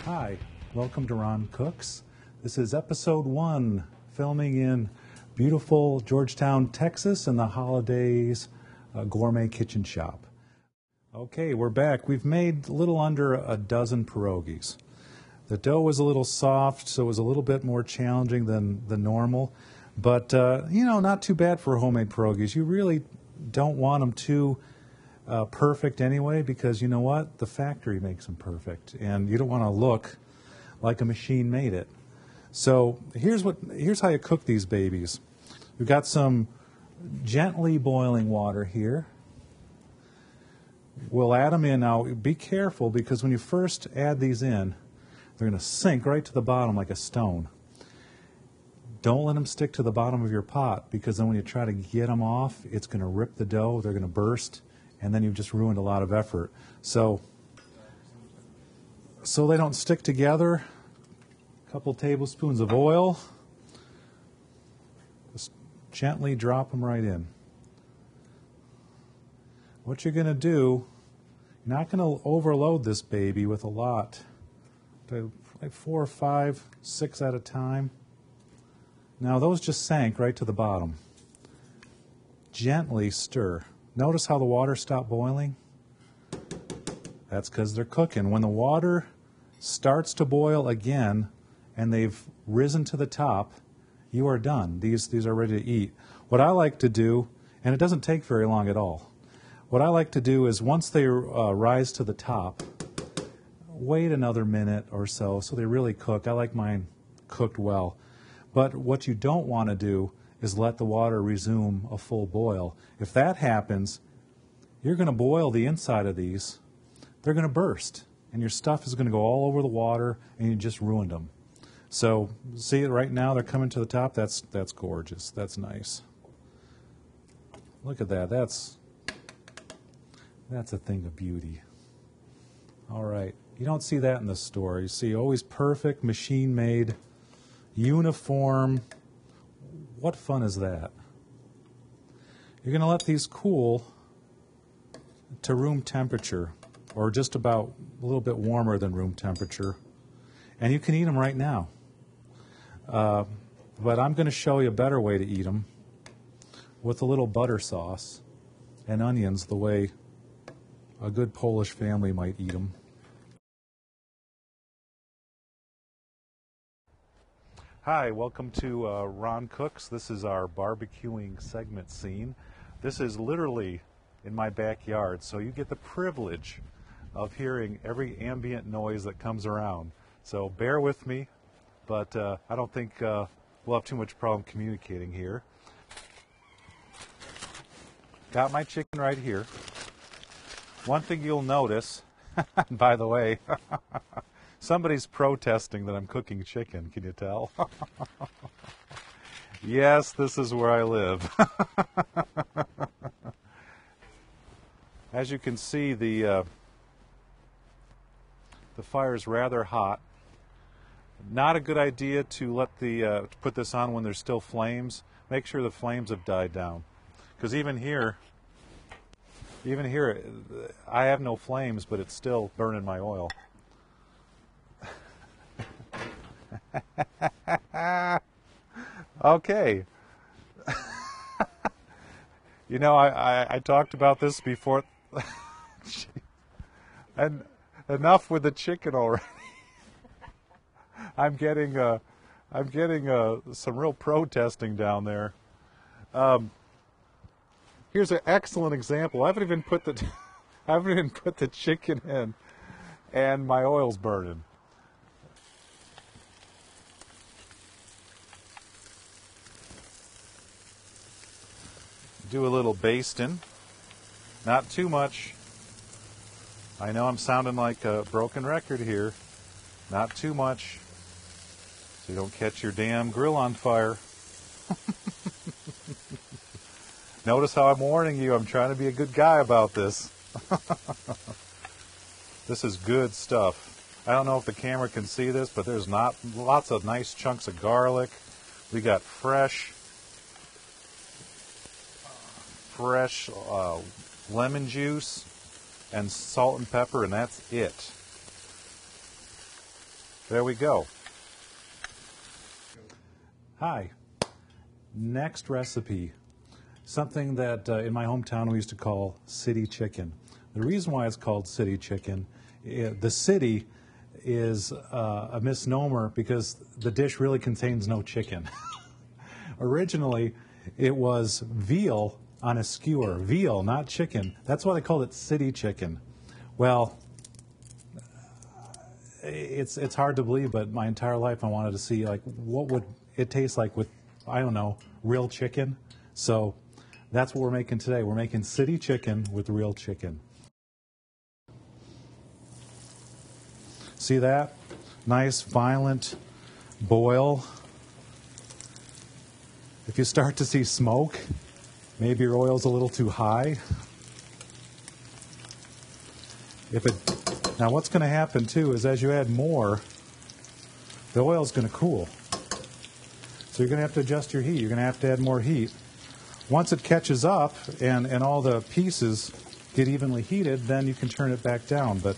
Hi, welcome to Ron Cooks. This is episode 1, filming in beautiful Georgetown, Texas in the Holidays Gourmet Kitchen Shop. Okay, we're back. We've made a little under a dozen pierogies. The dough was a little soft, so it was a little bit more challenging than the normal. But, not too bad for homemade pierogies. You really don't want them too perfect anyway, because you know what? The factory makes them perfect, and you don't want to look like a machine made it. So here's how you cook these babies. We've got some gently boiling water here. We'll add them in. Now, be careful, because when you first add these in, they're going to sink right to the bottom like a stone. Don't let them stick to the bottom of your pot, because then when you try to get them off, it's going to rip the dough, they're going to burst, and then you've just ruined a lot of effort. So they don't stick together, a couple tablespoons of oil. Just gently drop them right in. What you're going to do, you're not going to overload this baby with a lot. Like 4 or 5, 6 at a time. Now those just sank right to the bottom. Gently stir. Notice how the water stopped boiling? That's because they're cooking. When the water starts to boil again and they've risen to the top, you are done. These are ready to eat. What I like to do, and it doesn't take very long at all, what I like to do is once they rise to the top, wait another minute or so they really cook. I like mine cooked well. But what you don't want to do is let the water resume a full boil. If that happens, you're going to boil the inside of these. They're going to burst, and your stuff is going to go all over the water, and you just ruined them. So, see it right now? They're coming to the top. That's gorgeous. That's nice. Look at that. That's a thing of beauty. All right. You don't see that in the store. You see always perfect, machine-made, uniform. What fun is that? You're going to let these cool to room temperature, or just about a little bit warmer than room temperature. And you can eat them right now. But I'm going to show you a better way to eat them, with a little butter sauce and onions, the way a good Polish family might eat them. Hi, welcome to Ron Cooks. This is our barbecuing segment scene. This is literally in my backyard, so you get the privilege of hearing every ambient noise that comes around. So bear with me, but I don't think we'll have too much problem communicating here. Got my chicken right here. One thing you'll notice, by the way, somebody's protesting that I'm cooking chicken, can you tell? Yes, this is where I live. As you can see, the fire's rather hot. Not a good idea to let to put this on when there's still flames. Make sure the flames have died down. Because even here, I have no flames, but it's still burning my oil. Okay. I talked about this before. And enough with the chicken already. I'm getting some real protesting down there. Here's an excellent example. I haven't even put the chicken in, and my oil's burning. Do a little basting. Not too much. I know I'm sounding like a broken record here. Not too much, so you don't catch your damn grill on fire. Notice how I'm warning you. I'm trying to be a good guy about this. This is good stuff. I don't know if the camera can see this, but there's lots of nice chunks of garlic. We got fresh lemon juice and salt and pepper, and that's it. There we go. Hi. Next recipe. Something that in my hometown we used to call city chicken. The reason why it's called city chicken, the city is a misnomer because the dish really contains no chicken. Originally, it was veal on a skewer. Veal, not chicken. That's why they called it city chicken. Well, it's hard to believe, but my entire life I wanted to see like what would it taste like with, I don't know, real chicken. So that's what we're making today. We're making city chicken with real chicken. See that? Nice, violent boil. If you start to see smoke, maybe your oil's a little too high. Now what's going to happen too is as you add more, the oil's going to cool. So you're going to have to adjust your heat. You're going to have to add more heat. Once it catches up and all the pieces get evenly heated, then you can turn it back down. But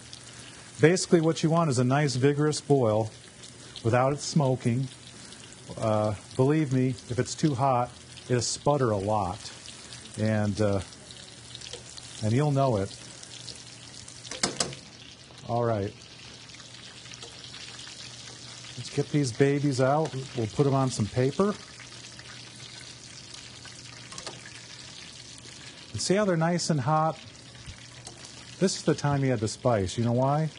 basically what you want is a nice vigorous boil without it smoking. Believe me, if it's too hot, it'll sputter a lot. And you'll know it. All right. Let's get these babies out. We'll put them on some paper. And see how they're nice and hot? This is the time you add the spice. You know why?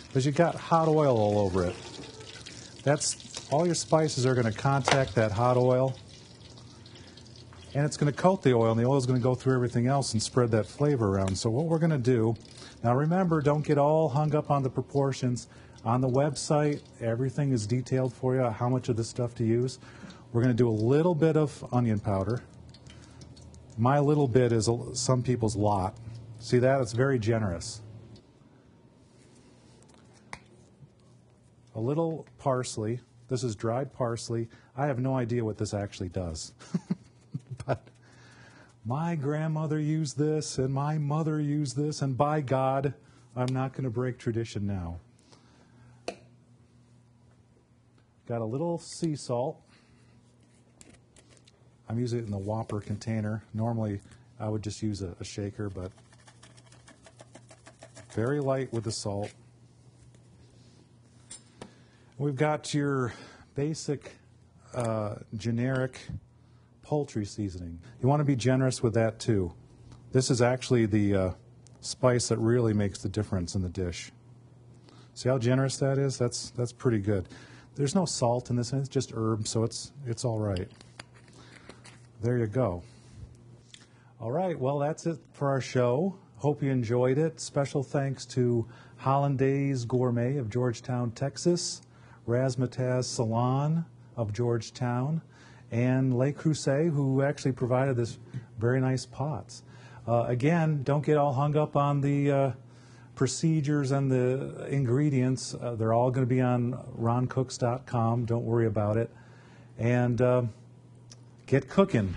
Because you got hot oil all over it. All your spices are going to contact that hot oil. And it's going to coat the oil, and the oil is going to go through everything else and spread that flavor around. So what we're going to do, now remember, don't get all hung up on the proportions. On the website, everything is detailed for you, how much of this stuff to use. We're going to do a little bit of onion powder. My little bit is some people's lot. See that? It's very generous. A little parsley. This is dried parsley. I have no idea what this actually does. But my grandmother used this, and my mother used this, and by God, I'm not going to break tradition now. Got a little sea salt. I'm using it in the Whopper container. Normally, I would just use a shaker, but very light with the salt. We've got your basic generic poultry seasoning. You want to be generous with that too. This is actually the spice that really makes the difference in the dish. See how generous that is? That's pretty good. There's no salt in this, and it's just herbs, so it's all right. There you go. All right, well, that's it for our show. Hope you enjoyed it. Special thanks to Hollandaise Gourmet of Georgetown, Texas, Razzmatazz Salon of Georgetown, and Le Creuset, who actually provided this very nice pots. Again, don't get all hung up on the procedures and the ingredients. They're all going to be on roncooks.com. Don't worry about it. And get cooking.